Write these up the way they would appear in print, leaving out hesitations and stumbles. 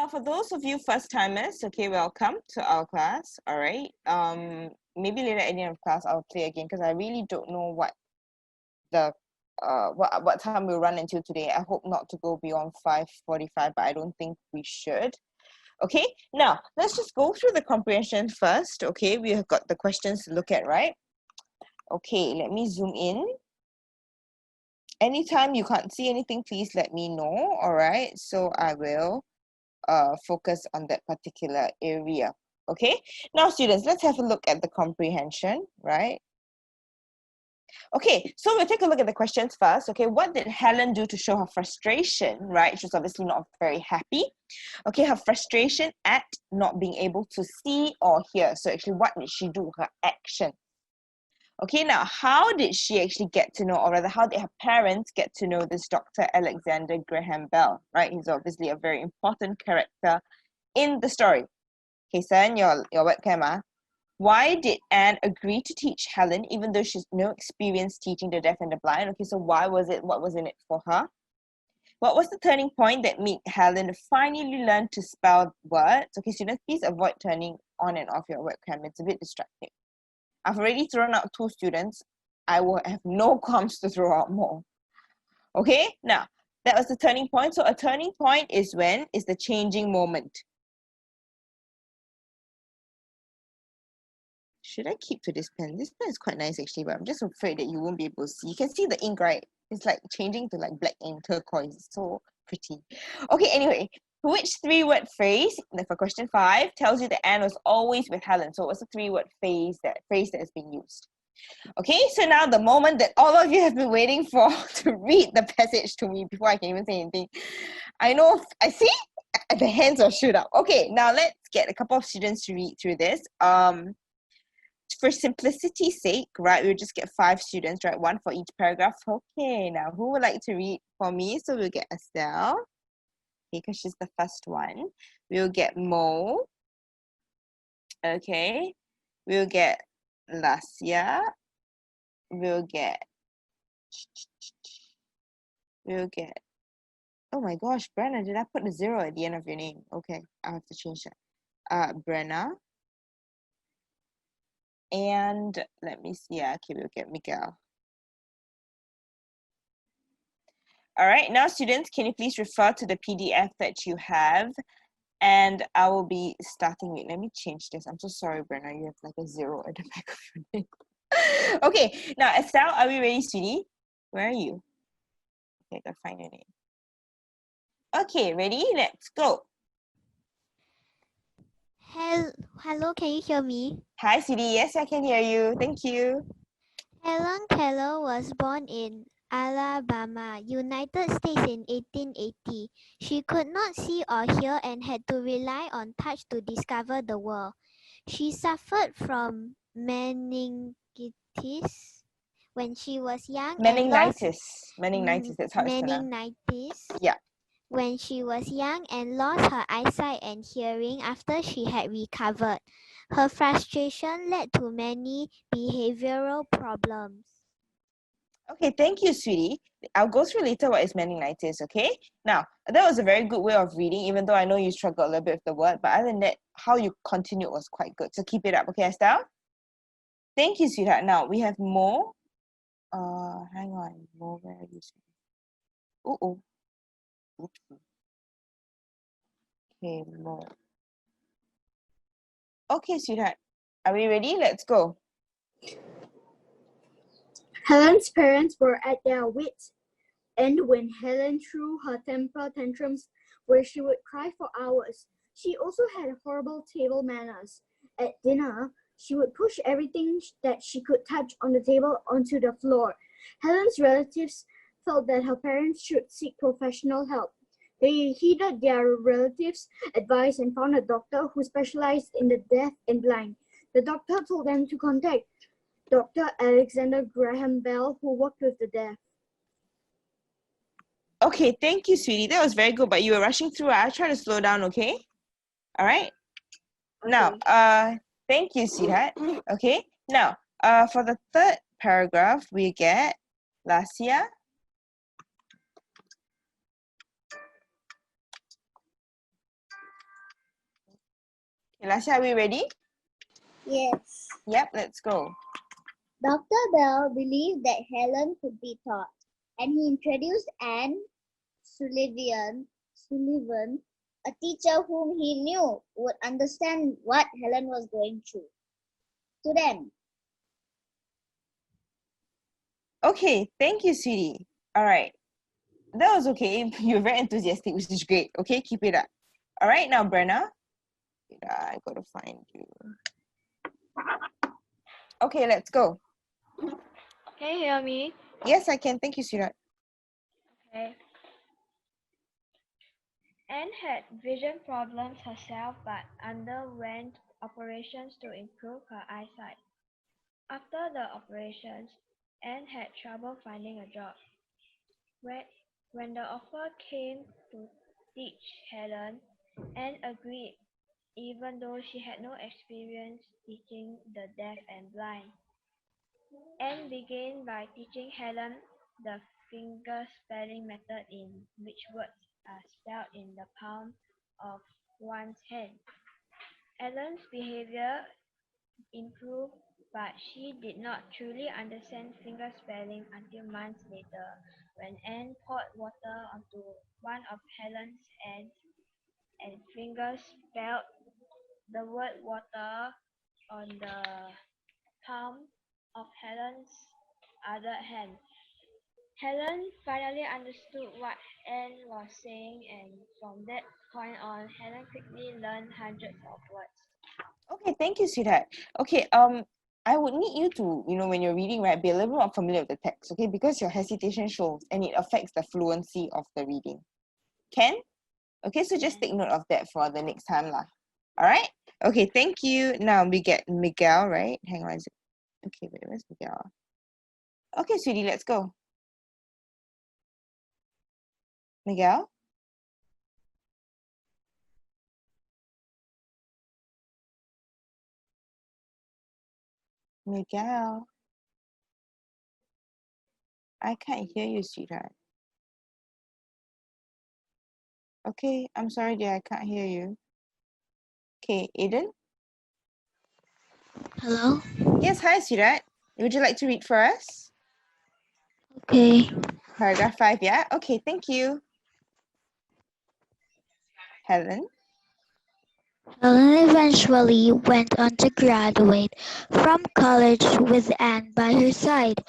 For those of you first timers, okay, welcome to our class. All right. Maybe later at the end of class I'll play again because I really don't know what the what time we'll run until today. I hope not to go beyond 5:45, but I don't think we should. Okay, now let's just go through the comprehension first. Okay, we have got the questions to look at, right? Okay, let me zoom in. Anytime you can't see anything, please let me know. All right, so I will focus on that particular area. Okay, now students, let's have a look at the comprehension, right? Okay, so we'll take a look at the questions first. Okay, what did Helen do to show her frustration, right? She was obviously not very happy. Okay, her frustration at not being able to see or hear. So actually, what did she do? Her action. Okay, now how did she actually get to know, or rather, how did her parents get to know this Dr. Alexander Graham Bell, right? He's obviously a very important character in the story. Okay, son, your webcam. Why did Anne agree to teach Helen even though she's no experience teaching the deaf and the blind? Okay, so why was it? What was in it for her? What was the turning point that made Helen finally learn to spell words? Okay, students, please avoid turning on and off your webcam. It's a bit distracting. I've already thrown out 2 students. I will have no comms to throw out more. Okay, now that was the turning point. So a turning point is when is the changing moment. Should I keep to this pen? This pen is quite nice actually, but I'm just afraid that you won't be able to see. You can see the ink, right? It's like changing to like black ink, turquoise. It's so pretty. Okay, anyway, which 3-word phrase, for question 5, tells you that Anne was always with Helen? So what's the 3-word phrase that is being used? Okay, so now the moment that all of you have been waiting for to read the passage to me before I can even say anything. I know, I see the hands are shoot up. Okay, now let's get a couple of students to read through this. For simplicity's sake, right, we'll just get 5 students, right, 1 for each paragraph. Okay, now who would like to read for me? So we'll get Estelle, okay, because she's the first one. We'll get Mo, okay. We'll get Lassia. We'll get, oh my gosh, Brenna, did I put a 0 at the end of your name? Okay, I'll have to change that. Brenna. And let me see, okay, we'll get Miguel. All right, now students, can you please refer to the PDF that you have? And I will be starting with, let me change this. I'm so sorry, Brenna, you have like a 0 at the back of your name. Okay, now Estelle, are we ready, sweetie? Where are you? Okay, I gotta find your name. Okay, ready? Let's go. Hello, can you hear me? Hi, sweetie. Yes, I can hear you. Thank you. Helen Keller was born in Alabama, United States in 1880. She could not see or hear and had to rely on touch to discover the world. She suffered from meningitis when she was young and lost Meningitis, that's how it's pronounced. meningitis. Yeah. When she was young and lost her eyesight and hearing after she had recovered. Her frustration led to many behavioral problems. Okay, thank you, sweetie. I'll go through later what is meningitis, okay? Now, that was a very good way of reading, even though I know you struggled a little bit with the word, but other than that, how you continued was quite good. So keep it up, okay, Estelle? Thank you, sweetheart. Now, we have Mo. Hang on. Mo, where are you? Oh. Oops. Okay, Mo. Okay, sweetheart. Are we ready? Let's go. Helen's parents were at their wits' end when Helen threw her temper tantrums where she would cry for hours. She also had horrible table manners. At dinner, she would push everything that she could touch on the table onto the floor. Helen's relatives felt that her parents should seek professional help. They heeded their relatives' advice and found a doctor who specialized in the deaf and blind. The doctor told them to contact Dr. Alexander Graham Bell, who worked with the deaf. Okay, thank you, sweetie. That was very good, but you were rushing through. I'll try to slow down, okay? All right? Okay. Now, thank you, sweetheart. Okay, now, for the 3rd paragraph, we get Lassia. Lasha, are we ready? Yes. Yep, let's go. Dr. Bell believed that Helen could be taught, and he introduced Anne Sullivan, a teacher whom he knew would understand what Helen was going through, to them. Okay, thank you, sweetie. All right. That was okay. You're very enthusiastic, which is great. Okay, keep it up. All right, now, Brenna. I gotta find you. Okay, let's go. Can you hear me? Yes, I can. Thank you, sweetheart. Okay. Anne had vision problems herself but underwent operations to improve her eyesight. After the operations, Anne had trouble finding a job. When the offer came to teach Helen, Anne agreed, even though she had no experience teaching the deaf and blind. Anne began by teaching Helen the fingerspelling method, in which words are spelled in the palm of one's hand. Helen's behavior improved, but she did not truly understand fingerspelling until months later, when Anne poured water onto one of Helen's hands and fingerspelled the word water on the palm of Helen's other hand. Helen finally understood what Anne was saying, and from that point on, Helen quickly learned hundreds of words. Okay, thank you, sweetheart. Okay, I would need you to, when you're reading, right, be a little more familiar with the text, okay? Because your hesitation shows and it affects the fluency of the reading. Can? Okay, so just take note of that for the next time, lah. All right? Okay, thank you. Now we get Miguel, right? Hang on. Okay, wait, where's Miguel? Okay, sweetie, let's go. Miguel? Miguel? I can't hear you, sweetheart. Okay, I'm sorry, dear, I can't hear you. Okay, Aiden? Hello? Yes, hi, sweetheart. Would you like to read for us? Okay. Paragraph 5, yeah? Okay, thank you. Helen? Helen eventually went on to graduate from college with Anne by her side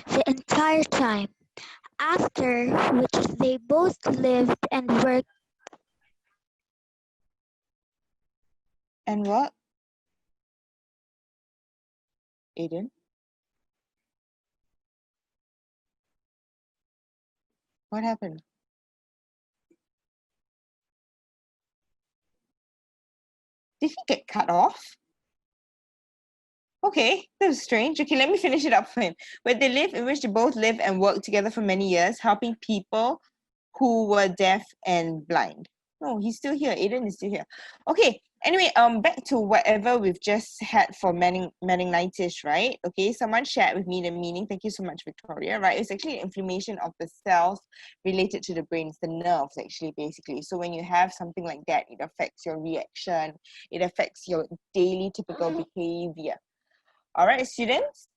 the entire time, after which they both lived and worked. And what? Aiden? What happened? Did he get cut off? Okay, that was strange. Okay, let me finish it up for him. Where they live, in which they both live and work together for many years, helping people who were deaf and blind. No, he's still here. Aiden is still here. Okay, anyway, back to whatever we've just had for meningitis, right? Okay, someone shared with me the meaning. Thank you so much, Victoria, right? It's actually inflammation of the cells related to the brain. It's the nerves, actually, basically. So when you have something like that, it affects your reaction. It affects your daily typical behavior. All right, students?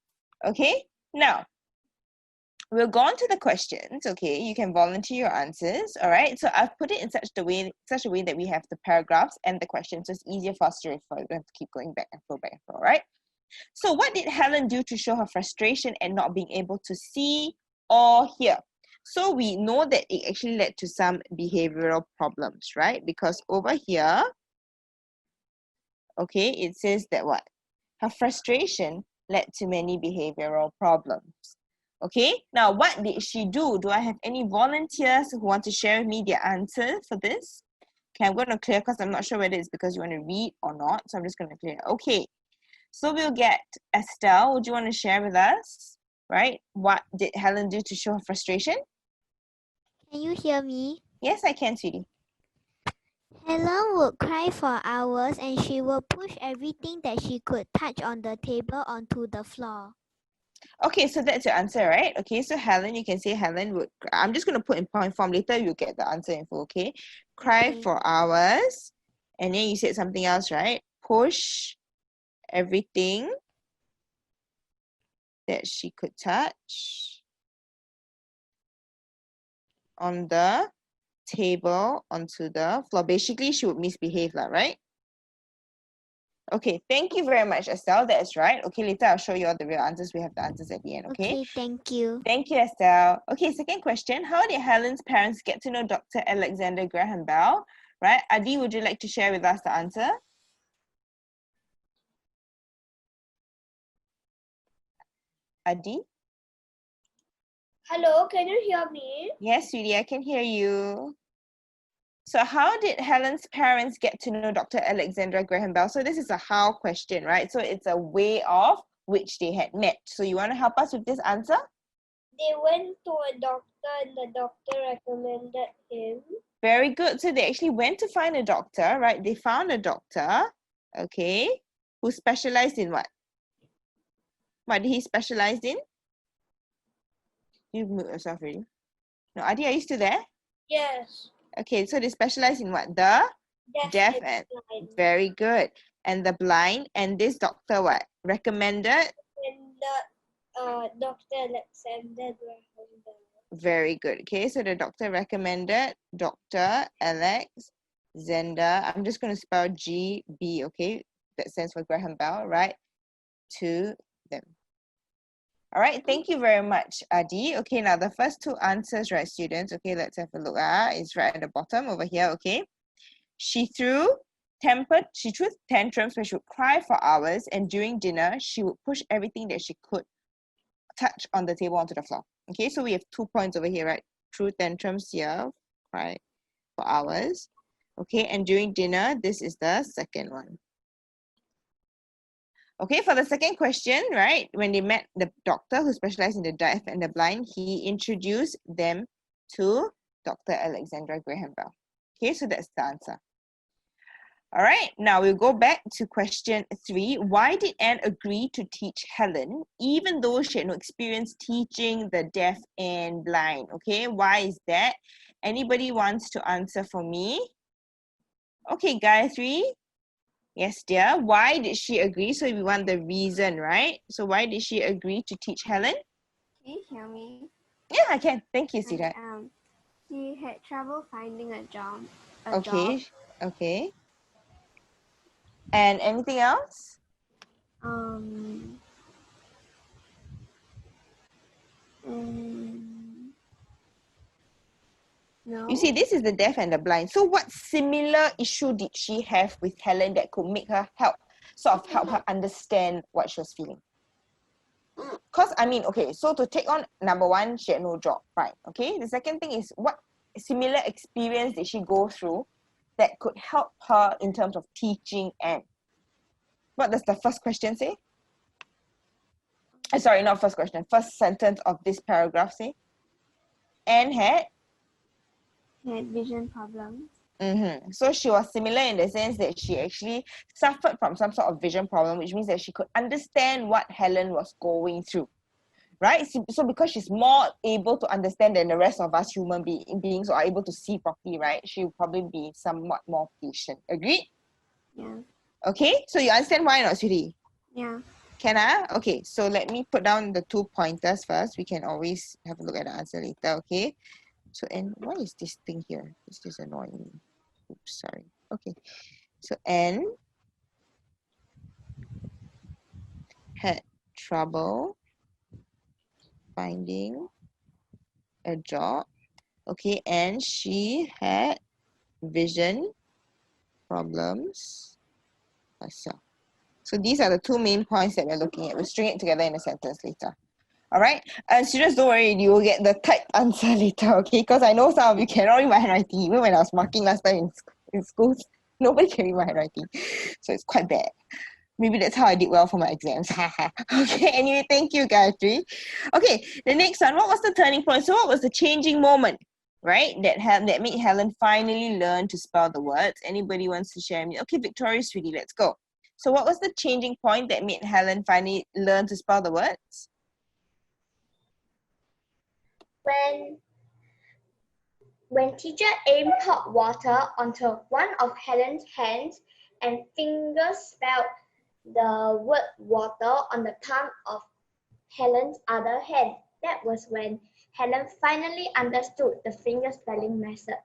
Okay, now we'll go on to the questions. Okay, you can volunteer your answers. All right, so I've put it in such a way that we have the paragraphs and the questions, so it's easier for us to refer. You don't have to keep going back and forth, all right? So what did Helen do to show her frustration at not being able to see or hear? So we know that it actually led to some behavioral problems, right? Because over here, okay, it says that what? Her frustration led to many behavioral problems. Okay, now what did she do? Do I have any volunteers who want to share with me their answer for this? Okay, I'm going to clear because I'm not sure whether it's because you want to read or not. So I'm just going to clear. Okay, so we'll get Estelle. Would you want to share with us, right? What did Helen do to show her frustration? Can you hear me? Yes, I can, sweetie. Helen would cry for hours and she would push everything that she could touch on the table onto the floor. Okay, so that's your answer, right? Okay, so Helen, you can say Helen would, I'm just going to put in point form. Later, you'll get the answer info, okay? Cry Okay. for hours. And then you said something else, right? push everything that she could touch on the table onto the floor. Basically, she would misbehave, right? Okay, thank you very much, Estelle. That is right. Okay, later I'll show you all the real answers. We have the answers at the end, okay? Okay, thank you. Thank you, Estelle. Okay, second question. How did Helen's parents get to know Dr. Alexander Graham Bell? Right, Adi, would you like to share with us the answer? Adi? Hello, can you hear me? Yes, sweetie, I can hear you. So how did Helen's parents get to know Dr. Alexandra Graham Bell? So this is a how question, right? So it's a way of which they had met. So you want to help us with this answer? They went to a doctor and the doctor recommended him. Very good. So they actually went to find a doctor, right? They found a doctor, okay, who specialized in what? What did he specialize in? You mute yourself already. No, Adi, are you still there? Yes. Okay, so they specialize in what? The deaf and blind. very good. And the blind, and this doctor what? Recommended? And the Dr. Alexander Graham Bell. Very good. Okay, so the doctor recommended Dr. Alexander. I'm just going to spell GB, okay? That stands for Graham Bell, right? To them. All right, thank you very much, Adi. Okay, now the first two answers, right, students? Okay, let's have a look. It's right at the bottom over here, okay? She threw tantrums where she would cry for hours, and during dinner, she would push everything that she could touch on the table onto the floor. Okay, so we have 2 points over here, right? Threw tantrums here, cry for hours. Okay, and during dinner, this is the second one. Okay, for the second question, right, when they met the doctor who specialized in the deaf and the blind, he introduced them to Dr. Alexandra Graham Bell. Okay, so that's the answer. All right, now we'll go back to question 3. Why did Anne agree to teach Helen even though she had no experience teaching the deaf and blind? Okay, why is that? Anybody wants to answer for me? Okay, Gayatri. Yes, dear. Why did she agree? So we want the reason, right? So why did she agree to teach Helen? Can you hear me? Yeah, I can. Thank you, Sira. She had trouble finding a job. Okay, okay. And anything else? No. You see, this is the deaf and the blind. So what similar issue did she have with Helen that could make her help her understand what she was feeling? Because, I mean, okay, so to take on number one, she had no job, right? Okay, the second thing is what similar experience did she go through that could help her in terms of teaching Anne? What does the first question say? Sorry, not first question, first sentence of this paragraph say? Anne had vision problems. So she was similar in the sense that she actually suffered from some sort of vision problem, which means that she could understand what Helen was going through, right? So because she's more able to understand than the rest of us human beings who are able to see properly, right? She will probably be somewhat more patient. Agreed? Yeah. Okay, so you understand why not, sweetie? Yeah. Can I? Okay, so let me put down the 2 pointers first. We can always have a look at the answer later, okay? So, and what is this thing here? This is annoying me. Oops, sorry. Okay. So, Anne had trouble finding a job. Okay, and she had vision problems herself. So these are the 2 main points that we're looking at. We'll string it together in a sentence later. All right, and students, don't worry, you will get the typed answer later, okay? Because I know some of you cannot read my handwriting. Even when I was marking last time in schools, nobody can read my handwriting. So it's quite bad. Maybe that's how I did well for my exams. Okay, anyway, thank you, Gayatri. Okay, the next one, what was the turning point? So what was the changing moment, right? That made Helen finally learn to spell the words. Anybody wants to share me? Okay, Victoria, sweetie, let's go. So what was the changing point that made Helen finally learn to spell the words? When teacher aimed hot water onto one of Helen's hands and fingerspelled the word water on the palm of Helen's other hand. That was when Helen finally understood the fingerspelling method.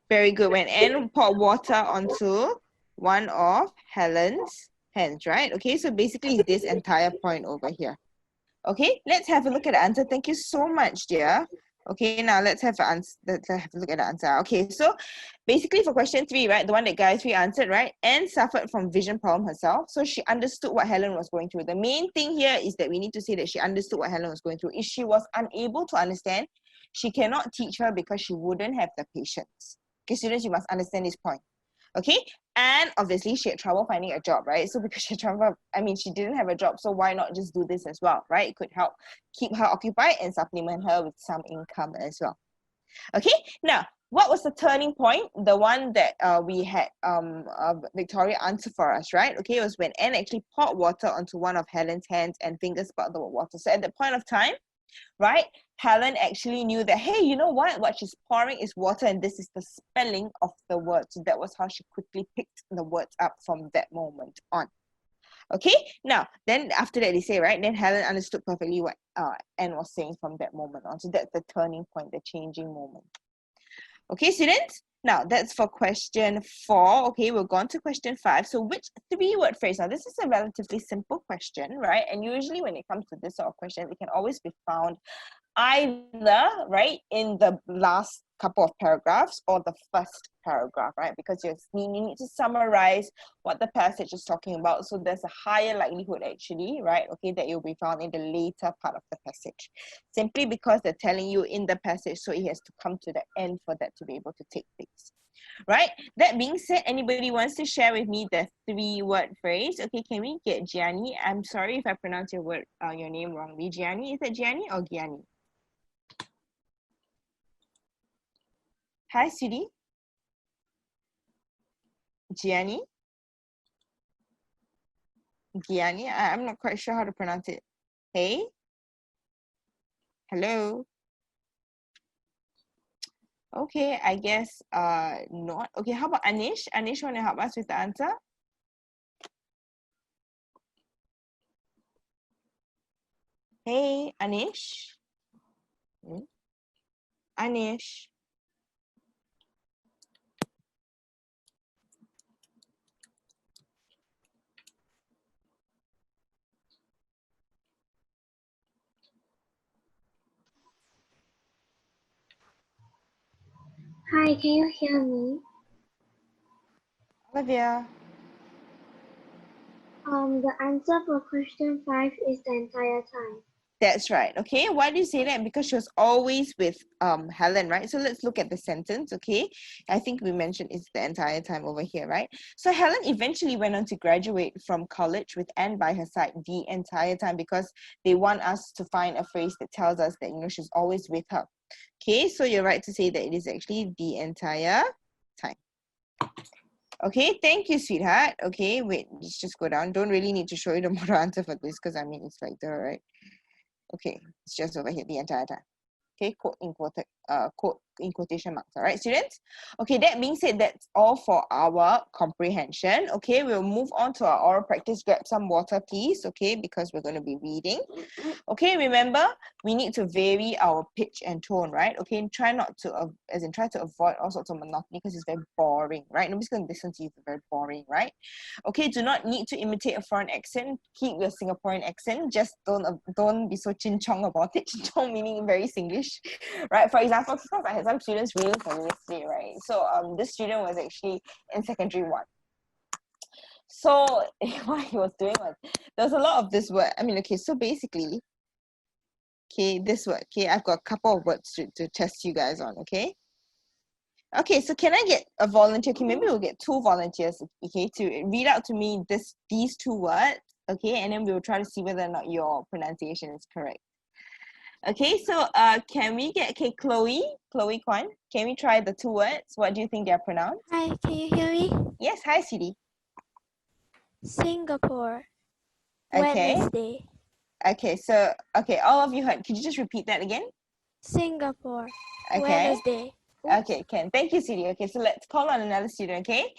Very good. When Anne poured water onto one of Helen's hands, right? Okay, so basically it's this entire point over here. Okay, let's have a look at the answer. Thank you so much, dear. Okay, now let's have let's have a look at the answer. Okay, so basically for question 3, right, the one that Gayatri answered, right, Anne suffered from vision problem herself, so she understood what Helen was going through. The main thing here is that we need to say that she understood what Helen was going through. If she was unable to understand, she cannot teach her because she wouldn't have the patience. Okay, students, you must understand this point. Okay, and obviously she had trouble finding a job, right? So because she had trouble, she didn't have a job, so why not just do this as well, right? It could help keep her occupied and supplement her with some income as well. Okay, now what was the turning point? The one that we had Victoria answer for us, right? Okay, it was when Anne actually poured water onto one of Helen's hands and fingers spelled the word water. So at that point of time, right, Helen actually knew that, hey, you know what she's pouring is water, and this is the spelling of the word. So that was how she quickly picked the words up from that moment on. Okay, now then after that they say, right, then Helen understood perfectly what Anne was saying from that moment on. So that's the turning point, the changing moment. Okay, students, now that's for question 4. Okay, we'll go on to question 5. So which 3-word phrase? Now this is a relatively simple question, right? And usually when it comes to this sort of question, it can always be found either, right, in the last couple of paragraphs or the first paragraph, right? Because you need to summarize what the passage is talking about. So there's a higher likelihood actually, right, okay, that you'll be found in the later part of the passage. Simply because they're telling you in the passage, so it has to come to the end for that to be able to take place. Right, that being said, anybody wants to share with me the 3-word phrase? Okay, can we get Gianni? I'm sorry if I pronounce your name wrongly. Gianni, is it Gianni or Gianni? Hi, Siri. Gianni? Gianni? I'm not quite sure how to pronounce it. Hey? Hello? Okay, I guess not. Okay, how about Anish? Anish, want to help us with the answer? Hey, Anish? Anish? Hi, can you hear me? Olivia? The answer for question 5 is the entire time. That's right. Okay, why do you say that? Because she was always with Helen, right? So let's look at the sentence. Okay, I think we mentioned it's the entire time over here, right? So Helen eventually went on to graduate from college with Anne by her side the entire time, because they want us to find a phrase that tells us that, you know, she's always with her. Okay, so you're right to say that it is actually the entire time. Okay, thank you, sweetheart. Okay, wait, let's just go down. Don't really need to show you the model answer for this, because it's like the right. Okay, it's just over here the entire time. Okay, quote in quotation marks. All right, students? Okay, that being said, that's all for our comprehension. Okay, we'll move on to our oral practice. Grab some water, please. Okay, because we're going to be reading. Okay, remember, we need to vary our pitch and tone, right? Okay, and try not to, try to avoid all sorts of monotony, because it's very boring, right? Nobody's going to listen to you if it's very boring, right? Okay, do not need to imitate a foreign accent. Keep your Singaporean accent. Just don't be so chin chong about it. Chin chong meaning very Singlish, right? For example, because I had some students reading from yesterday, right? So this student was actually in secondary 1. So what he was doing was, there's a lot of this word. Okay, so basically, okay, this word. Okay, I've got a couple of words to test you guys on. Okay. Okay, so can I get a volunteer? Okay, maybe we'll get 2 volunteers, okay, to read out to me these 2 words, okay, and then we'll try to see whether or not your pronunciation is correct. Okay, so can we get, Chloe Kwan, can we try the 2 words? What do you think they're pronounced? Hi, can you hear me? Yes, hi, Siri. Singapore. Okay. Wednesday. Okay, so, okay, all of you heard. Could you just repeat that again? Singapore. Okay. Wednesday. Okay, Ken. Thank you, Siri. Okay, so let's call on another student, okay?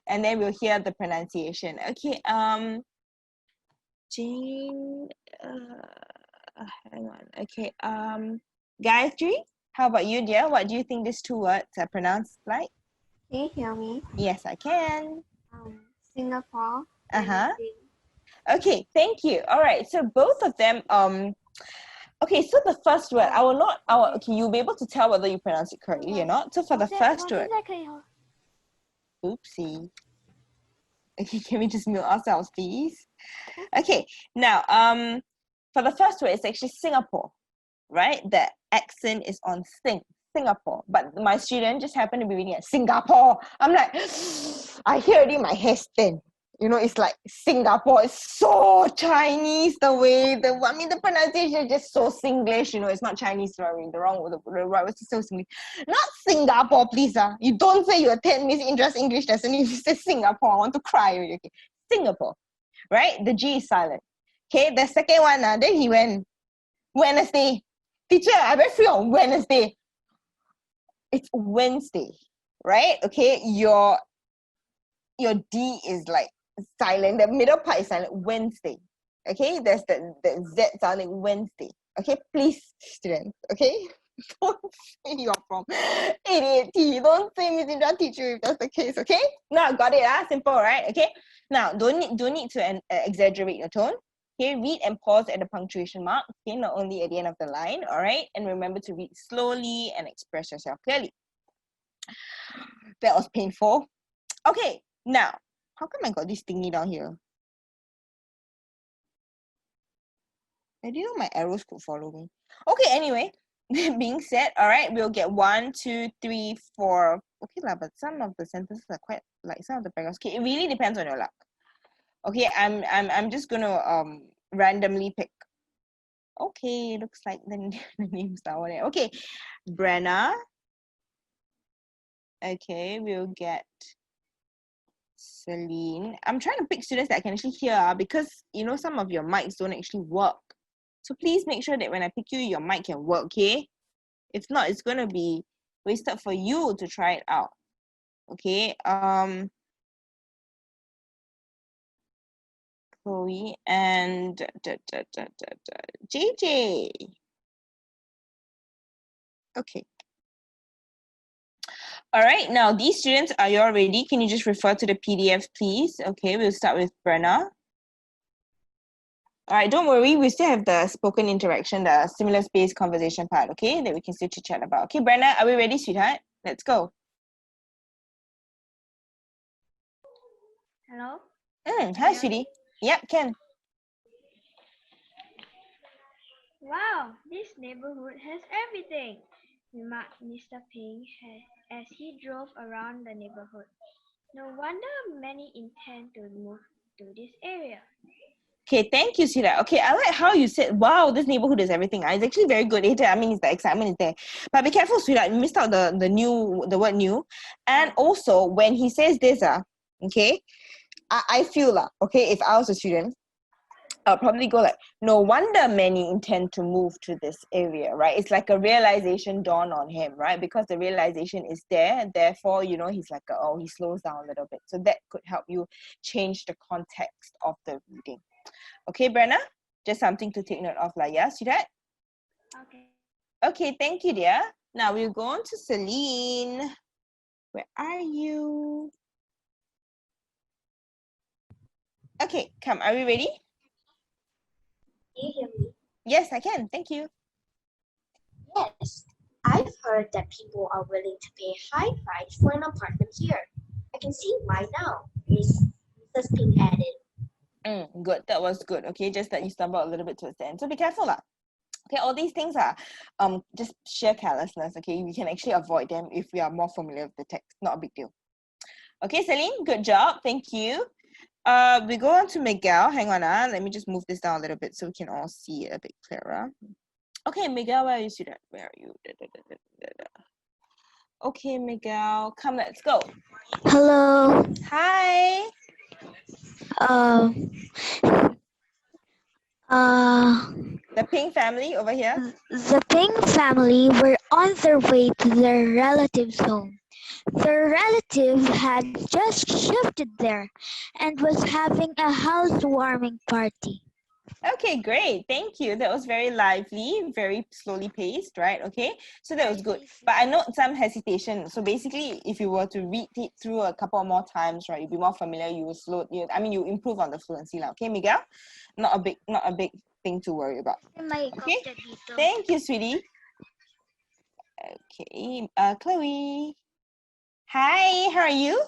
and then we'll hear the pronunciation. Okay, Jane, hang on. Okay, Gayatri, how about you, dear? What do you think these two words are pronounced like? Can you hear me? Yes, I can. Singapore. Uh-huh. Okay, thank you. All right, so both of them, okay, so the first word, okay, you'll be able to tell whether you pronounce it correctly or not. So for the first word, oopsie. Okay, can we just mute ourselves, please? Okay, now, for the first word, it's actually Singapore, right? The accent is on Singapore. But my student just happened to be reading it, Singapore. I'm like, I hear it in my head spin. You know, it's like Singapore is so Chinese the pronunciation is just so Singlish, you know, it's not Chinese, sorry, the right word is so Singlish. Not Singapore, please. You don't say you attend Miss Indra's English lesson if you say Singapore. I want to cry already. Okay. Singapore, right? The G is silent. Okay, the second one, then he went, Wednesday. Teacher, I'm very free on Wednesday. It's Wednesday, right? Okay, your D is like silent. The middle part is silent. Wednesday. Okay, there's the Z sounding Wednesday. Okay, please, students. Okay, don't say you're from ADHD. Don't say Miss Indra teach you if that's the case. Okay, now got it. Simple, right? Okay, now don't need to exaggerate your tone. Okay, read and pause at the punctuation mark. Okay, not only at the end of the line. All right, and remember to read slowly and express yourself clearly. That was painful. Okay, now, how come I got this thingy down here? I didn't know my arrows could follow me. Okay, anyway, being said, all right, we'll get 1, 2, 3, 4. Okay, but some of the sentences are quite like some of the paragraphs. Okay, it really depends on your luck. Okay, I'm just gonna randomly pick. Okay, looks like the names are on it. Okay, Brenna. Okay, we'll get Celine. I'm trying to pick students that I can actually hear because you know some of your mics don't actually work. So please make sure that when I pick you, your mic can work, okay? If not, it's gonna be wasted for you to try it out. Okay. Chloe and JJ. Okay. All right, now these students, are you all ready? Can you just refer to the PDF, please? Okay, we'll start with Brenna. All right, don't worry, we still have the spoken interaction, the stimulus-based conversation part, okay, that we can still chit-chat about. Okay, Brenna, are we ready, sweetheart? Let's go. Hello? Hi, sweetie. Yep, can. Wow, this neighborhood has everything, remarked Mr. Ping as he drove around the neighborhood. No wonder many intend to move to this area. Okay, thank you, sweetheart. Okay, I like how you said, wow, this neighborhood is everything. It's actually very good. I mean, it's the excitement is there. But be careful, sweetheart. You missed out the word new. And also, when he says this, okay, I feel, okay, if I was a student, I'll probably go like, no wonder many intend to move to this area, right? It's like a realization dawn on him, right? Because the realization is there, therefore, you know, he's like, he slows down a little bit. So that could help you change the context of the reading. Okay, Brenna, just something to take note of, yeah, sweetheart? Okay. Okay, thank you, dear. Now we'll go on to Celine. Where are you? Okay, come, are we ready? Can you hear me? Yes, I can, thank you. Yes, I've heard that people are willing to pay high price for an apartment here. I can see why now, Mrs. Ping added. Good, that was good. Okay, just that you stumbled a little bit towards the end. So be careful, Okay, all these things are just sheer carelessness. Okay, we can actually avoid them if we are more familiar with the text. Not a big deal. Okay, Celine, good job. Thank you. We go on to Miguel. Hang on, let me just move this down a little bit so we can all see it a bit clearer. Okay, Miguel, where are you, student? Where are you? Okay, Miguel, come, let's go. Hello. Hi. The Ping family over here. The Ping family were on their way to their relative's home. The relative had just shifted there and was having a housewarming party. Okay, great. Thank you. That was very lively, very slowly paced, right? Okay, so that was good. But I note some hesitation. So basically, if you were to read it through a couple more times, right, you'll be more familiar. You will you improve on the fluency now. Okay, Miguel? Not a big thing to worry about. Okay. Thank you, sweetie. Okay, Chloe. Hi, how are you?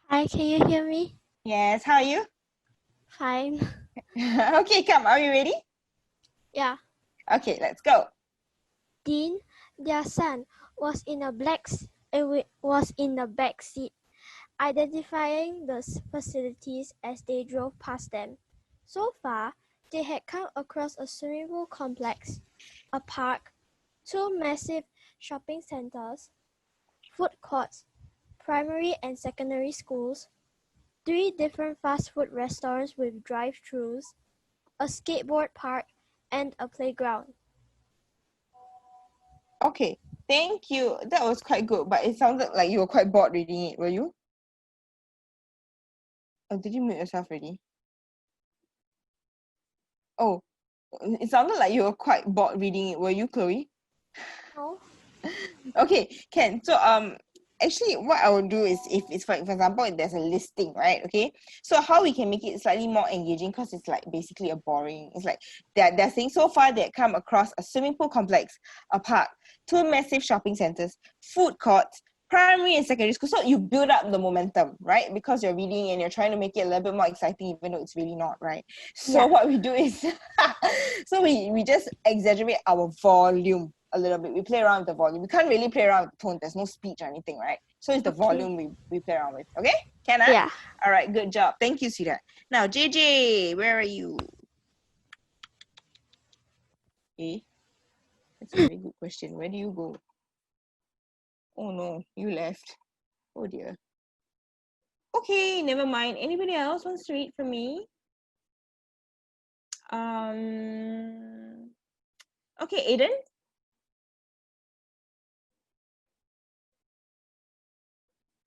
Hi, can you hear me? Yes, how are you? Fine. Okay, come. Are you ready? Yeah. Okay, let's go. Dean, their son, was in a back seat, identifying the facilities as they drove past them. So far, they had come across a swimming pool complex, a park, two massive shopping centers, food courts, primary and secondary schools, 3 different fast food restaurants with drive-thrus, a skateboard park, and a playground. Okay, thank you. That was quite good, but it sounded like you were quite bored reading it, were you? Oh, did you mute yourself already? Oh, it sounded like you were quite bored reading it, were you, Chloe? No. Okay, can. So actually what I will do is if it's for example if there's a listing, right? Okay. So how we can make it slightly more engaging, because it's like basically a boring, it's like they're saying so far they come across a swimming pool complex, a park, 2 massive shopping centers, food courts, primary and secondary school. So you build up the momentum, right? Because you're reading and you're trying to make it a little bit more exciting, even though it's really not, right? So what we do is so we just exaggerate our volume a little bit. We play around with the volume. We can't really play around with the tone. There's no speech or anything, right? So it's the volume we play around with. Okay? Can I? Yeah. All right, good job. Thank you, sweetheart. Now, JJ, where are you? Okay. That's a very good question. Where do you go? Oh no, you left. Oh dear. Okay, never mind. Anybody else wants to read for me? Okay, Aiden.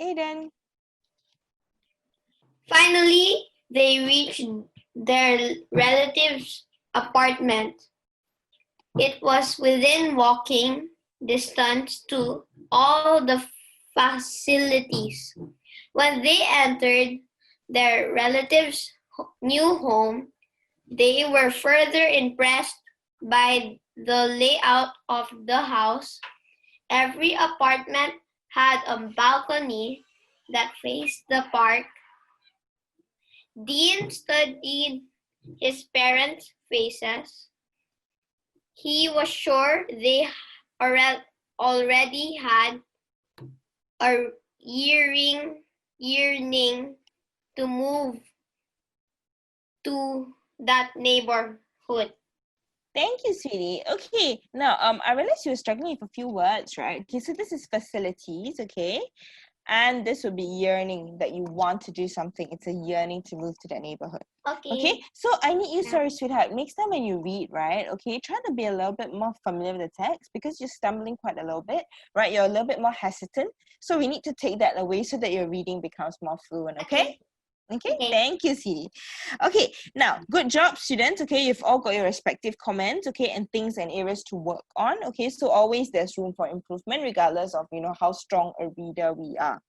Aiden. Finally, they reached their relative's apartment. It was within walking distance to all the facilities. When they entered their relative's new home, they were further impressed by the layout of the house. Every apartment had a balcony that faced the park. Dean studied his parents' faces. He was sure they already had a yearning to move to that neighborhood. Thank you, sweetie. Okay, now I realized you were struggling with a few words, right? Okay, so this is facilities, okay? And this would be yearning, that you want to do something. It's a yearning to move to that neighborhood. Okay, so I need you, sorry, sweetheart, next time when you read, right, okay, try to be a little bit more familiar with the text, because you're stumbling quite a little bit, right? You're a little bit more hesitant. So we need to take that away so that your reading becomes more fluent, okay? Okay, thank you, Siri. Okay, now, good job, students. Okay, you've all got your respective comments, okay, and things and areas to work on. Okay, so always there's room for improvement, regardless of, how strong a reader we are.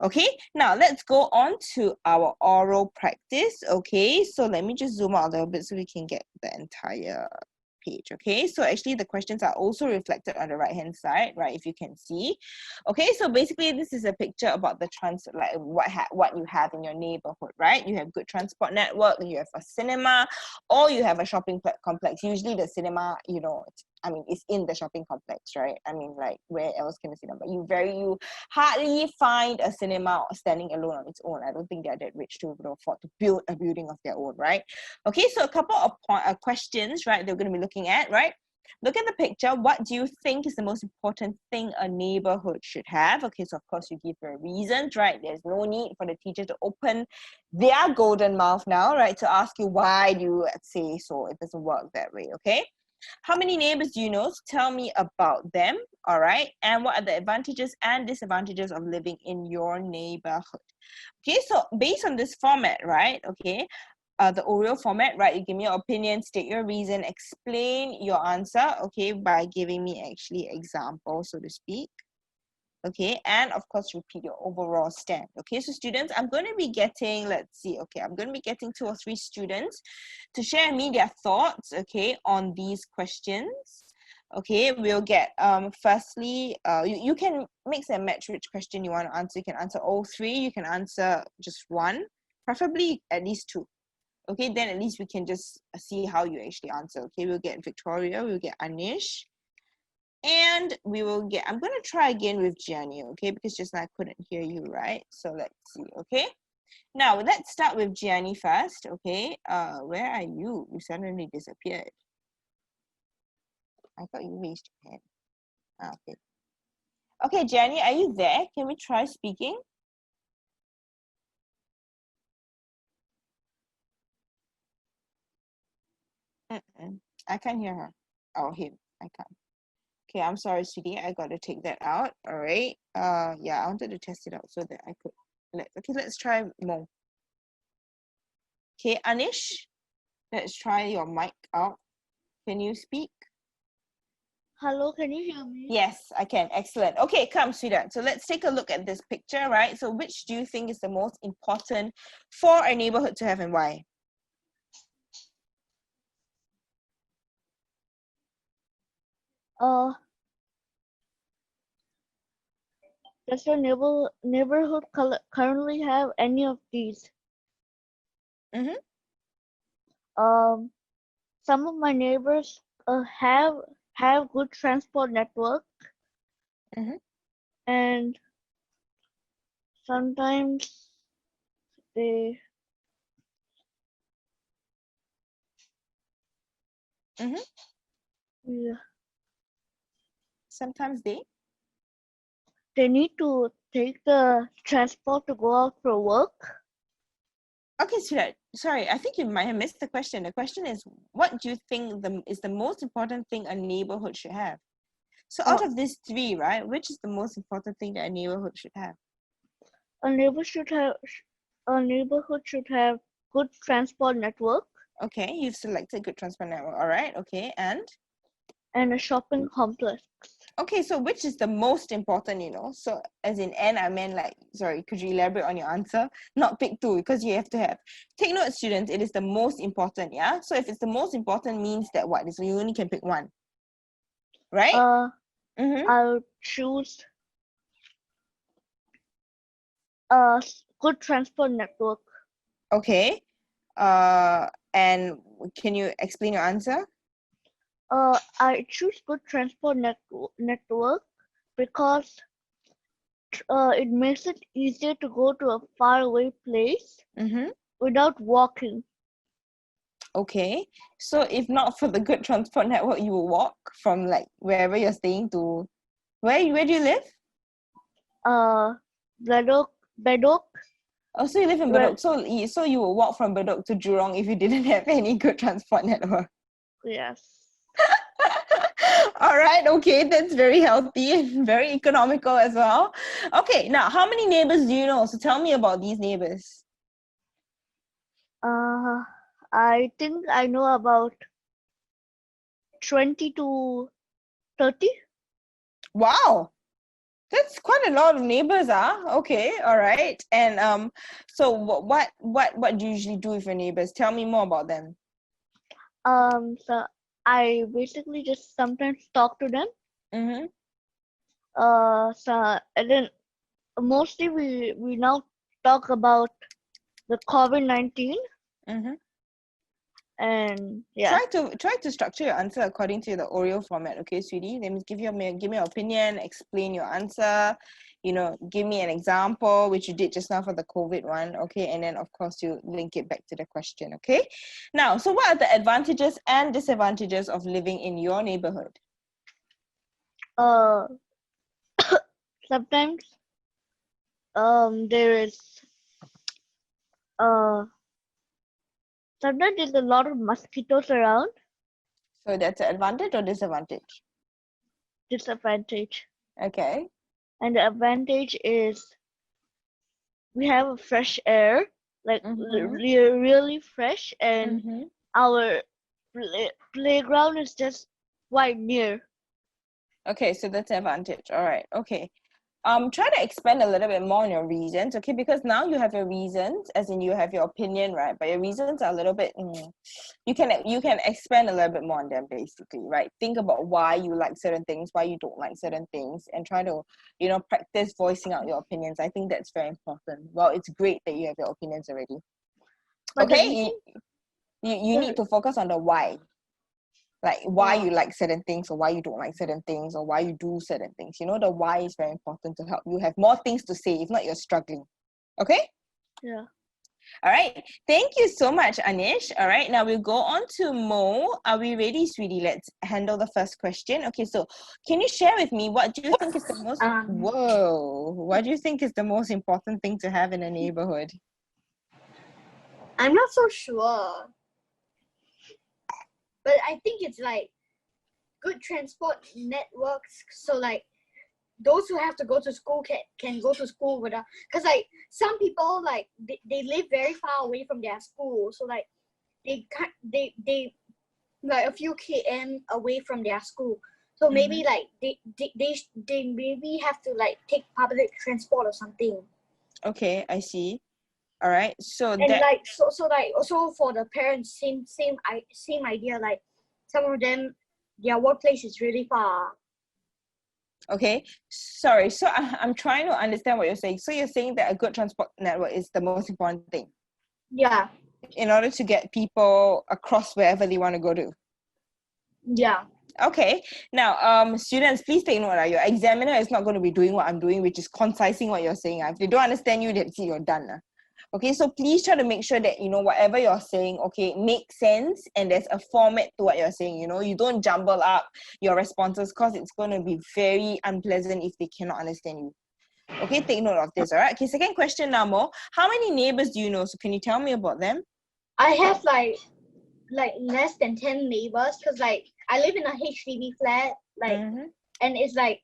Okay, now let's go on to our oral practice. Okay, so let me just zoom out a little bit so we can get the entire page. Okay, so actually the questions are also reflected on the right hand side, right, if you can see. Okay, so basically this is a picture about the what you have in your neighborhood, right? You have good transport network, you have a cinema, or you have a shopping complex. Usually the cinema, it's in the shopping complex, right? Like, where else can the cinema? You hardly find a cinema standing alone on its own. I don't think they're that rich to afford to build a building of their own, right? Okay, so a couple of questions, right, they're going to be looking at, right? Look at the picture. What do you think is the most important thing a neighborhood should have? Okay, so of course you give your reasons, right? There's no need for the teacher to open their golden mouth now, right, to ask you why do you say so. It doesn't work that way, okay? How many neighbors do you know? So tell me about them, all right? And what are the advantages and disadvantages of living in your neighborhood? Okay, so based on this format, right, okay, the Oreo format, right, you give me your opinion, state your reason, explain your answer, okay, by giving me actually examples, so to speak. Okay, and of course repeat your overall stand. Okay, so students, I'm going to be getting, let's see, okay, I'm going to be getting 2 or 3 students to share me their thoughts, okay, on these questions. Okay, we'll get firstly, you can mix and match which question you want to answer. You can answer all 3, you can answer just 1, preferably at least 2. Okay, then at least we can just see how you actually answer. Okay, we'll get Victoria, we'll get Anish, and we will get, I'm going to try again with Gianni, okay, because just now I couldn't hear you, right? So let's see, okay? Now, let's start with Gianni first, okay? Where are you? You suddenly disappeared. I thought you raised your hand. Okay. Okay, Gianni, are you there? Can we try speaking? I can't hear her. Oh, him. I can't. Okay, I'm sorry, sweetie. I got to take that out. All right. Yeah, I wanted to test it out so that I could. Okay, let's try more. Okay, Anish, let's try your mic out. Can you speak? Hello, can you hear me? Yes, I can. Excellent. Okay, come, sweetheart. So let's take a look at this picture, right? So which do you think is the most important for a neighborhood to have and why? Does your neighborhood currently have any of these? Mm-hmm. Some of my neighbors have good transport network, Mm-hmm. and sometimes they Mm-hmm. yeah, Sometimes they. they need to take the transport to go out for work. Okay, sweetheart. Sorry, I think you might have missed the question. The question is, what do you think is the most important thing a neighborhood should have? So out of these 3, right, which is the most important thing that a neighborhood should have? A neighborhood should have good transport network Okay, you've selected good transport network. All right, okay, and a shopping complex. okay, so which is the most important, you know? So as in N, I meant like, sorry, could you elaborate on your answer? Not pick 2, because you have to have. Take note, students, it is the most important, yeah? So if it's the most important means that what? So you only can pick 1, right? I'll choose a good transport network. Okay. And can you explain your answer? I choose good transport network because it makes it easier to go to a faraway place without walking. Okay. So if not for the good transport network, you will walk from like wherever you're staying to where do you live? Bedok. Oh, so you live in Bedok. So you will walk from Bedok to Jurong if you didn't have any good transport network. Yes. All right, okay, that's very healthy and very economical as well. Okay, now how many neighbors do you know? So tell me about these neighbors. I think I know about 20 to 30. Wow, that's quite a lot of neighbors, okay, all right. And so what do you usually do with your neighbors? Tell me more about them. So I basically just sometimes talk to them. So and then mostly we now talk about the COVID-19. And yeah. Try to structure your answer according to the Oreo format, okay, sweetie? Let me give me your opinion, explain your answer, you know, give me an example, which you did just now for the COVID one, okay? And then of course you link it back to the question, okay? Now, so what are the advantages and disadvantages of living in your neighborhood? Sometimes there is sometimes there's a lot of mosquitoes around. So that's an advantage or disadvantage? Disadvantage. Okay. And the advantage is we have fresh air, like really fresh, and our playground is just quite near. Okay, so that's an advantage. All right. Okay. Try to expand a little bit more on your reasons, okay? Because now you have your reasons, as in you have your opinion, right? But your reasons are a little bit. You can expand a little bit more on them, basically, right? Think about why you like certain things, why you don't like certain things, and try to, practice voicing out your opinions. I think that's very important. Well, it's great that you have your opinions already. But okay, you need to focus on the why. Like why you like certain things or why you don't like certain things or why you do certain things. The why is very important to help you have more things to say. If not, you're struggling. Okay? Yeah. All right. Thank you so much, Anish. All right. Now we'll go on to Mo. Are we ready, sweetie? Let's handle the first question. Okay. So can you share with me what do you think is the most... What do you think is the most important thing to have in a neighborhood? I'm not so sure. But I think it's like good transport networks. So like those who have to go to school can go to school without, because like some people like they live very far away from their school. So like they like a few km away from their school. So maybe like they maybe have to like take public transport or something. Okay, I see. All right. So and like so like also for the parents, same idea. Like some of them, their workplace is really far. Okay, sorry. So I'm trying to understand what you're saying. So you're saying that a good transport network is the most important thing? Yeah. In order to get people across wherever they want to go to? Yeah. Okay. Now, students, please take note that your examiner is not going to be doing what I'm doing, which is concising what you're saying. If they don't understand you, that's it, you're done. Okay, so please try to make sure that, whatever you're saying, okay, makes sense and there's a format to what you're saying, you don't jumble up your responses because it's going to be very unpleasant if they cannot understand you. Okay, take note of this, all right? Okay, second question now, Mo. How many neighbors do you know? So can you tell me about them? I have like less than 10 neighbors because like I live in a HDB flat, like, and it's like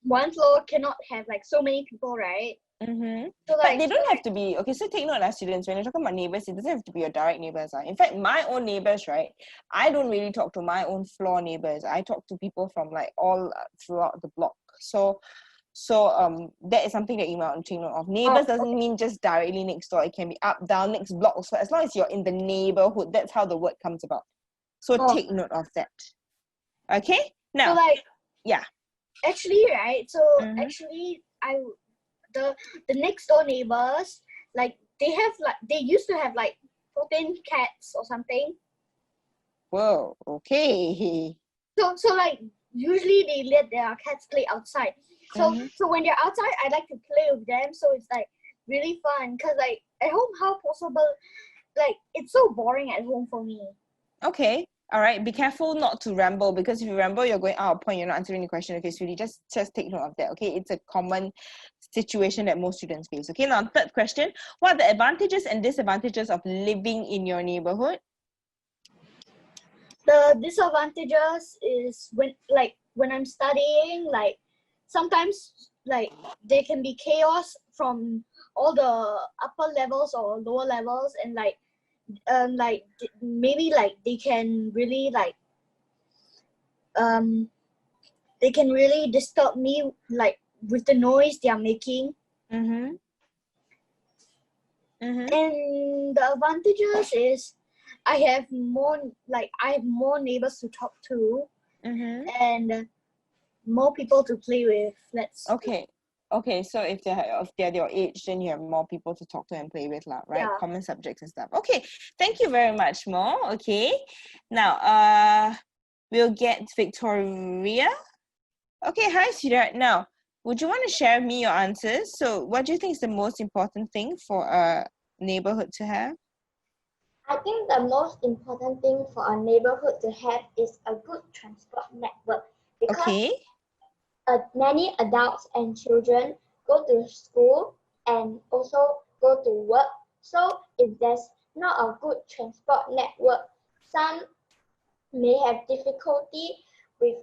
one floor cannot have like so many people, right? So but they don't have to be, okay, so take note as students, when you're talking about neighbors, it doesn't have to be your direct neighbors. In fact, my own neighbors, right, I don't really talk to my own floor neighbors. I talk to people from like all throughout the block. So that is something that you might take note of. Neighbors doesn't mean just directly next door. It can be up, down, next block. So as long as you're in the neighborhood, that's how the word comes about. So take note of that. Okay? Now, so like, yeah. Actually, right, so actually the next door neighbors, like they used to have like 14 cats or something. Whoa, okay. So like usually they let their cats play outside. So when they're outside, I like to play with them. So it's like really fun because like at home, how possible? Like it's so boring at home for me. Okay. All right. Be careful not to ramble, because if you ramble, you're going out of point. You're not answering the question. Okay, sweetie, just take note of that. Okay, it's a common situation that most students face. Okay, now third question: what are the advantages and disadvantages of living in your neighborhood? The disadvantages is when I'm studying, like sometimes like there can be chaos from all the upper levels or lower levels, and like maybe like they can really disturb me like with the noise they are making. And the advantages is I have more neighbors to talk to, and more people to play with. Okay, so if they're your age, then you have more people to talk to and play with, right? Yeah. Common subjects and stuff. Okay, thank you very much, Mo. Okay, now we'll get Victoria. Okay, hi, sweetheart. Now, would you want to share with me your answers? So, what do you think is the most important thing for a neighborhood to have? I think the most important thing for a neighborhood to have is a good transport network, because many adults and children go to school and also go to work. So if there's not a good transport network, some may have difficulty with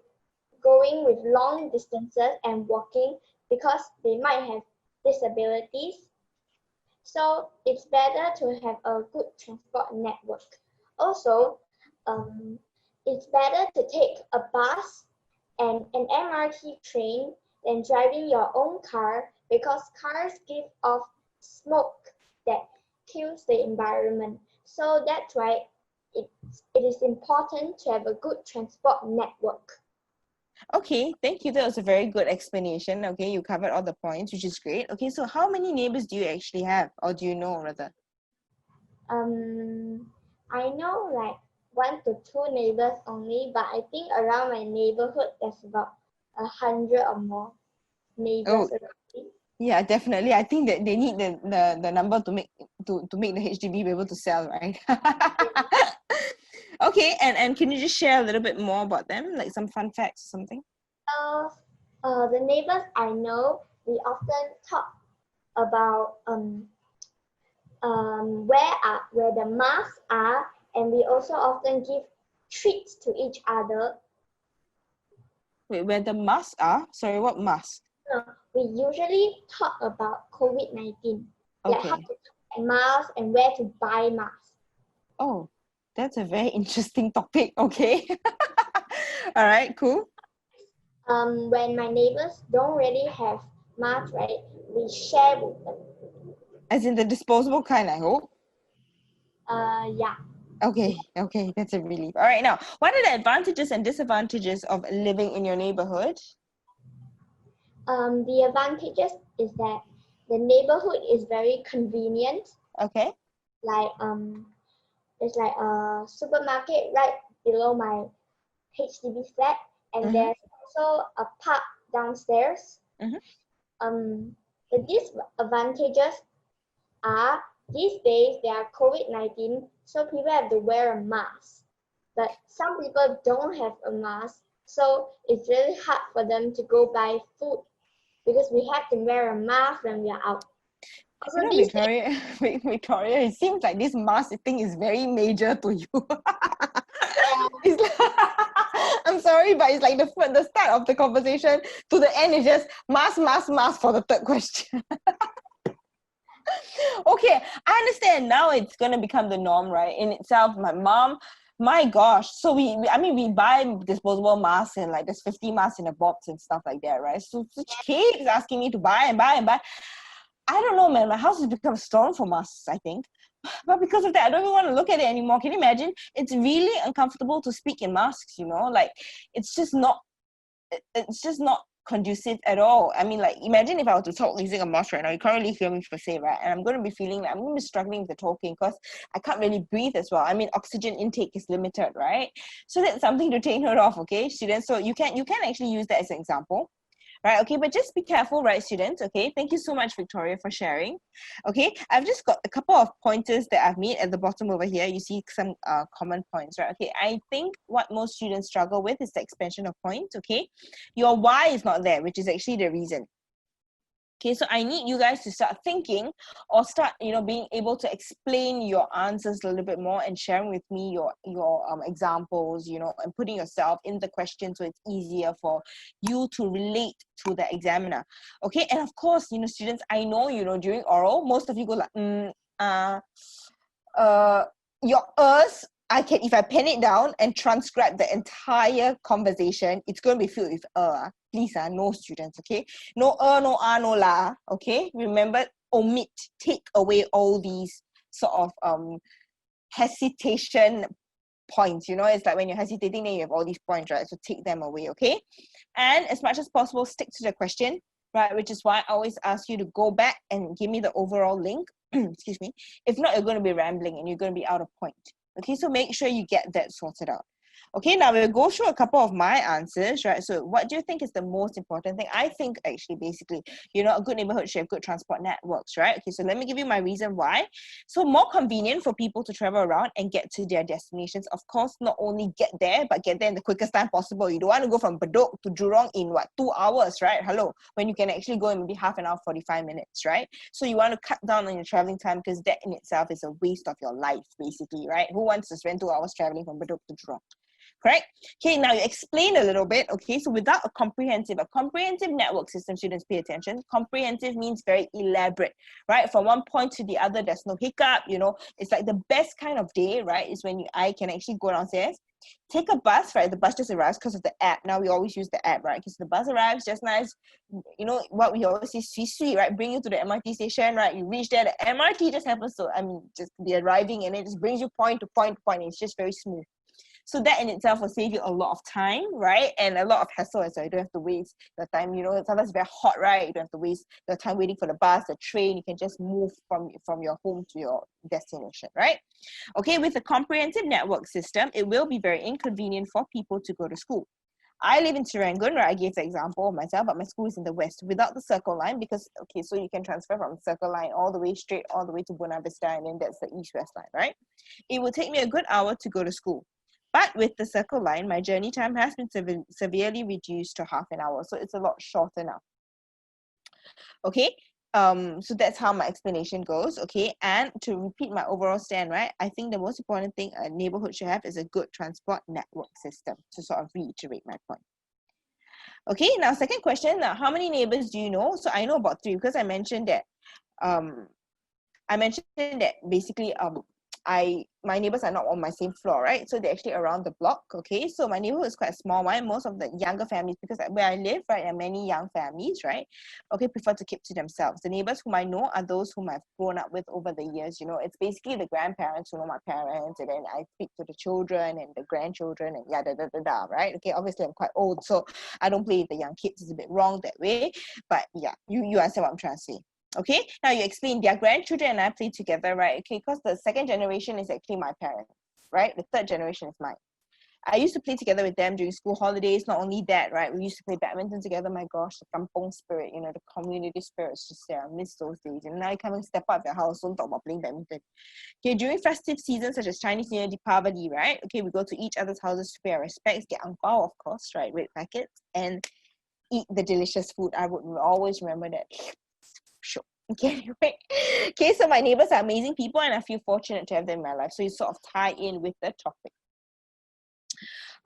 going with long distances and walking because they might have disabilities. So it's better to have a good transport network. Also, it's better to take a bus and an MRT train than driving your own car because cars give off smoke that kills the environment. So that's why it is important to have a good transport network. Okay, thank you. That was a very good explanation. Okay, you covered all the points, which is great. Okay, so how many neighbors do you actually have, or do you know rather? I know like 1 to 2 neighbors only, but I think around my neighborhood there's about 100 or more neighbors around me. Yeah, definitely. I think that they need the number to make the HDB be able to sell, right? Okay, and can you just share a little bit more about them, like some fun facts or something? The neighbors I know, we often talk about where the masks are, and we also often give treats to each other. Wait, where the masks are? Sorry, what mask? No, we usually talk about COVID-19, like how Okay. to get masks and where to buy masks. Oh, that's a very interesting topic. Okay. All right, cool. When my neighbors don't really have masks, right, we share with them. As in the disposable kind, I hope. Yeah. Okay, that's a relief. All right, now, what are the advantages and disadvantages of living in your neighborhood? The advantages is that the neighborhood is very convenient. Okay. Like there's like a supermarket right below my HDB flat, and there's also a park downstairs. The disadvantages are these days there are COVID-19, so people have to wear a mask. But some people don't have a mask, so it's really hard for them to go buy food because we have to wear a mask when we are out. Also, you know, Victoria, Victoria, it seems like this mask thing is very major to you. It's like, I'm sorry, but it's like the start of the conversation to the end is just mask for the third question. Okay, I understand now it's going to become the norm, right? In itself, my mom, my gosh. So we buy disposable masks and like there's 50 masks in a box and stuff like that, right? So she keeps asking me to buy and buy and buy. I don't know, man. My house has become a store for masks, I think. But because of that, I don't even want to look at it anymore. Can you imagine? It's really uncomfortable to speak in masks, you know? Like, it's just not conducive at all. I mean, like, imagine if I were to talk using a mask right now. You can't really hear me per se, right? And I'm going to be feeling like I'm going to be struggling with the talking because I can't really breathe as well. I mean, oxygen intake is limited, right? So that's something to take note of, okay, students? So you can actually use that as an example. Right, okay, but just be careful, right, students, okay? Thank you so much, Victoria, for sharing. Okay, I've just got a couple of pointers that I've made at the bottom over here. You see some common points, right? Okay, I think what most students struggle with is the expansion of points, okay? Your why is not there, which is actually the reason. Okay, so I need you guys to start thinking or start, being able to explain your answers a little bit more and sharing with me your examples, and putting yourself in the question so it's easier for you to relate to the examiner. Okay, and of course, students, I know, during oral, most of you go like, your if I pen it down and transcribe the entire conversation, it's going to be filled with please, no students, okay? No no no la, okay? Remember, omit, take away all these sort of hesitation points, it's like when you're hesitating, then you have all these points, right? So take them away, okay? And as much as possible, stick to the question, right? Which is why I always ask you to go back and give me the overall link. Excuse me. If not, you're going to be rambling and you're going to be out of point. Okay, so make sure you get that sorted out. Okay, now we'll go through a couple of my answers, right? So what do you think is the most important thing? I think actually basically, a good neighborhood should have good transport networks, right? Okay, so let me give you my reason why. So more convenient for people to travel around and get to their destinations. Of course, not only get there, but get there in the quickest time possible. You don't want to go from Bedok to Jurong in 2 hours, right? Hello, when you can actually go in maybe half an hour, 45 minutes, right? So you want to cut down on your traveling time because that in itself is a waste of your life, basically, right? Who wants to spend 2 hours traveling from Bedok to Jurong? Correct? Okay, now you explain a little bit. Okay, so without a comprehensive network system, students pay attention. Comprehensive means very elaborate, right? From one point to the other, there's no hiccup, you know. It's like the best kind of day, right? Is when I can actually go downstairs, take a bus, right? The bus just arrives because of the app. Now we always use the app, right? Because the bus arrives just nice. You know what we always say, sweet, right? Bring you to the MRT station, right? You reach there, the MRT just happens to, just be arriving, and it just brings you point to point to point. It's just very smooth. So that in itself will save you a lot of time, right? And a lot of hassle as well. You don't have to waste your time. You know, sometimes it's very hot, right? You don't have to waste your time waiting for the bus, the train. You can just move from your home to your destination, right? Okay, with a comprehensive network system, it will be very inconvenient for people to go to school. I live in Serangoon, right? I gave the example of myself, but my school is in the west without the circle line because, okay, so you can transfer from circle line all the way straight, all the way to Buona Vista, and then that's the east-west line, right? It will take me a good hour to go to school. But with the circle line, my journey time has been severely reduced to half an hour. So it's a lot shorter now. Okay, so that's how my explanation goes. Okay, and to repeat my overall stand, right, I think the most important thing a neighborhood should have is a good transport network system, to sort of reiterate my point. Okay, now second question, now how many neighbors do you know? So I know about 3 because I mentioned that basically my neighbors are not on my same floor, right? So they're actually around the block. Okay, so my neighborhood is quite a small one. Most of the younger families, because where I live, right, there are many young families, right, okay, prefer to keep to themselves. The neighbors whom I know are those whom I've grown up with over the years. You know, it's basically the grandparents who know my parents, and then I speak to the children and the grandchildren and yada da da da, right? Okay, obviously I'm quite old, so I don't play with the young kids. It's a bit wrong that way, but yeah, you understand what I'm trying to say. Okay, now you explain their grandchildren and I play together, right? Okay, because the second generation is actually my parents, right? The third generation is mine. I used to play together with them during school holidays. Not only that, right? We used to play badminton together. My gosh, the kampong spirit, you know, the community spirit is just there. I miss those days. And now you come and step out of your house, don't talk about playing badminton. Okay, during festive seasons such as Chinese New Year, Deepavali, right? Okay, we go to each other's houses to pay our respects, get ang pao, of course, right? Red packets, and eat the delicious food. I would always remember that. Sure. Okay, anyway. Okay, so my neighbors are amazing people and I feel fortunate to have them in my life. So you sort of tie in with the topic.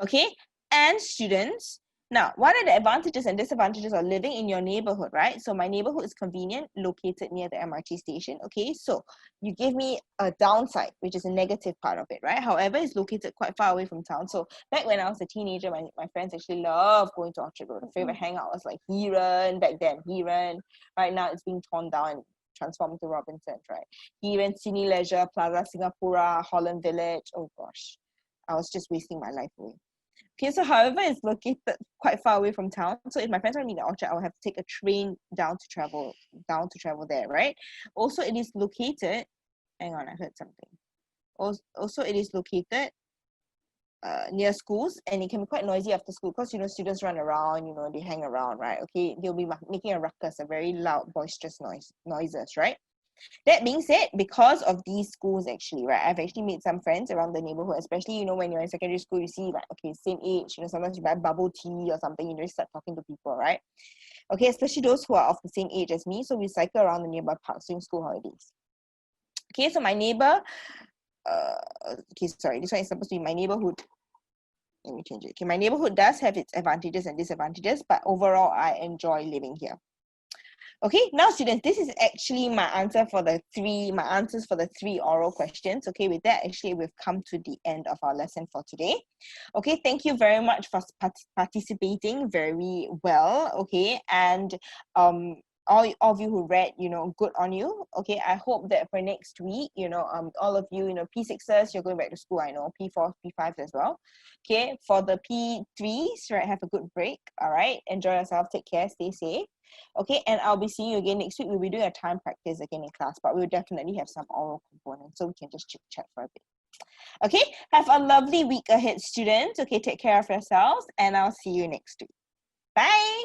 Okay, and students, now, what are the advantages and disadvantages of living in your neighborhood, right? So my neighborhood is convenient, located near the MRT station. Okay, so you give me a downside, which is a negative part of it, right? However, it's located quite far away from town. So back when I was a teenager, my friends actually loved going to Orchard Road. The favorite hangout was like Heren, back then, Heren. Right now, it's being torn down and transformed into Robinsons, right? Heren, Cine Leisure, Plaza Singapura, Holland Village. Oh gosh, I was just wasting my life away. Okay, so however, it's located quite far away from town. So if my friends want to meet in Orchard, I will have to take a train down to travel there, right? Also, it is located, hang on, I heard something. Also, it is located near schools, and it can be quite noisy after school because, you know, students run around, you know, they hang around, right? Okay, they'll be making a ruckus, a very loud, boisterous noises, right? That being said, because of these schools actually, right, I've actually made some friends around the neighborhood, especially, you know, when you're in secondary school, you see like, okay, same age, you know, sometimes you buy bubble tea or something, you just start talking to people, right? Okay, especially those who are of the same age as me, so we cycle around the nearby parks during school holidays. Okay, so my neighbor, okay, sorry, this one is supposed to be my neighborhood. Let me change it. Okay, my neighborhood does have its advantages and disadvantages, but overall, I enjoy living here. Okay, now students, this is actually my answers for the 3 oral questions. Okay, with that, actually, we've come to the end of our lesson for today. Okay, thank you very much for participating very well. Okay, and all of you who read, you know, good on you. Okay, I hope that for next week, you know, all of you, you know, P6s, you're going back to school, I know, P4s, P5s as well. Okay, for the P3s, right, have a good break. All right, enjoy yourself, take care, stay safe. Okay, and I'll be seeing you again next week. We'll be doing a time practice again in class, but we'll definitely have some oral components, so we can just chit-chat for a bit. Okay, have a lovely week ahead, students. Okay, take care of yourselves, and I'll see you next week. Bye!